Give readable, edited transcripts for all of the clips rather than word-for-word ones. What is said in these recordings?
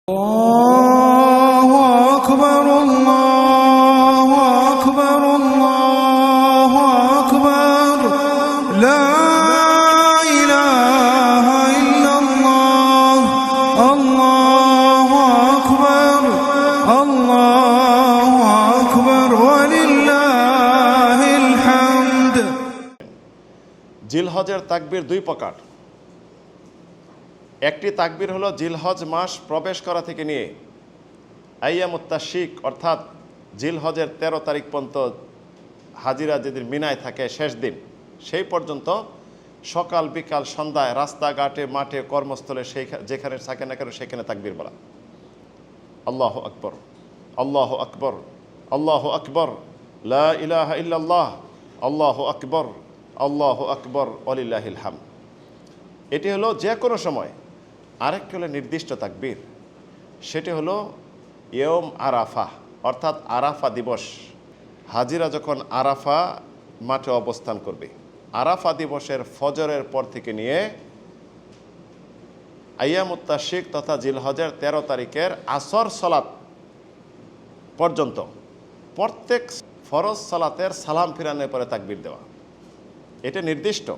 الله أكبر الله أكبر الله أكبر لا إله إلا الله الله أكبر الله أكبر ولله الحمد। জিলহজের তাকবীর দুই প্রকার। একটি তাকবীর হলো জিলহজ মাস প্রবেশ করা থেকে নিয়ে আইয়ামুত তাশরিক অর্থাৎ জিলহজের 13 তারিখ পর্যন্ত হাজিরা যেদিন মিনায় থাকে শেষ দিন সেই পর্যন্ত সকাল বিকাল সন্ধ্যায় রাস্তাঘাটে মাঠে কর্মস্থলে যেখানে থাকে না কেন সেখানে তাকবীর বলা। আল্লাহু আকবর আল্লাহু আকবর আল্লাহু আকবর লা ইলাহা ইল্লাল্লাহ আল্লাহু আকবর আল্লাহু আকবর ওয়ালিল্লাহিল হামদ। এটি হলো যে কোনো সময়। আরেকটি হলো নির্দিষ্ট তাকবীর, সেটি হলো ইয়ম আরাফা অর্থাৎ আরাফা দিবস। হাজিরা যখন আরাফা মাঠে অবস্থান করবে, আরাফা দিবসের ফজরের পর থেকে নিয়ে আইয়ামুত তাশরিক তথা জিলহজের 13 তারিখের আসর সালাত পর্যন্ত প্রত্যেক ফরজ সালাতের সালাম ফিরানোর পরে তাকবীর দেওয়া, এটা নির্দিষ্ট।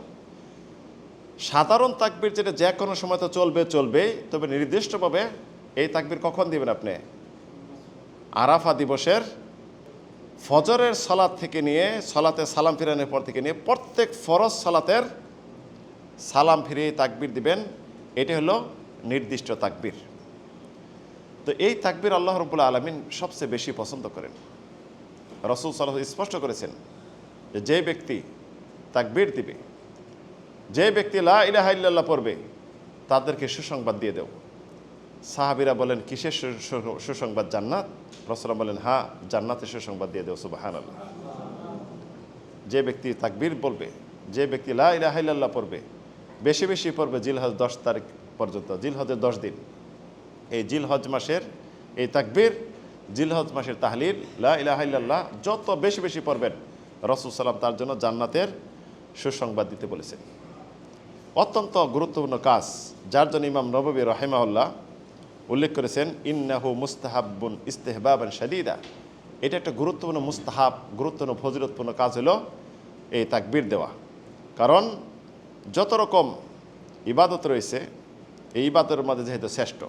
সাধারণ তাকবীর যেটা যে কোনো সময় তো চলবেই, তবে নির্দিষ্টভাবে এই তাকবীর কখন দিবেন আপনি? আরাফা দিবসের ফজরের সালাত থেকে নিয়ে সালাতে সালাম ফিরানোর পর থেকে নিয়ে প্রত্যেক ফরজ সালাতের সালাম ফিরিয়ে তাকবীর দিবেন। এটি হলো নির্দিষ্ট তাকবীর। তো এই তাকবীর আল্লাহ রাব্বুল আলামিন সবচেয়ে বেশি পছন্দ করেন। রাসূল সাল্লাল্লাহু আলাইহি ওয়াসাল্লাম স্পষ্ট করেছেন যে ব্যক্তি তাকবীর দিবে, যে ব্যক্তি লা ইলাহা ইল্লাল্লাহ পড়বে তাদেরকে সুসংবাদ দিয়ে দেব। সাহাবীরা বলেন কিসের সুসংবাদ? জান্নাত। রাসূলুল্লাহ বলেন হ্যাঁ, জান্নাতের সুসংবাদ দিয়ে দেব। সুবহানাল্লাহ। যে ব্যক্তি তাকবীর বলবে, যে ব্যক্তি লা ইলাহা ইল্লাল্লাহ পড়বে, বেশি বেশি পড়বে জিলহজ 10 তারিখ পর্যন্ত, জিলহজের 10 দিন, এই জিলহজ মাসের এই তাকবীর, জিলহজ মাসের তাহলিল লা ইলাহা ইল্লাল্লাহ যত বেশি বেশি পড়বেন রাসূল সাল্লাল্লাহু তার জন্য জান্নাতের সুসংবাদ দিতে বলেছেন। অত্যন্ত গুরুত্বপূর্ণ কাজ, যার জন্য ইমাম নববী রাহিমাহুল্লাহ উল্লেখ করেছেন ইন্নাহু মুস্তাহাব্বুন ইস্তিহবাবান শাদীদা। এটা একটা গুরুত্বপূর্ণ মুস্তাহাব, গুরুত্বপূর্ণ ফজিলতপূর্ণ কাজ হলো এই তাকবীর দেওয়া। কারণ যত রকম ইবাদত রয়েছে এই ইবাদতের মধ্যে যেহেতু শ্রেষ্ঠ,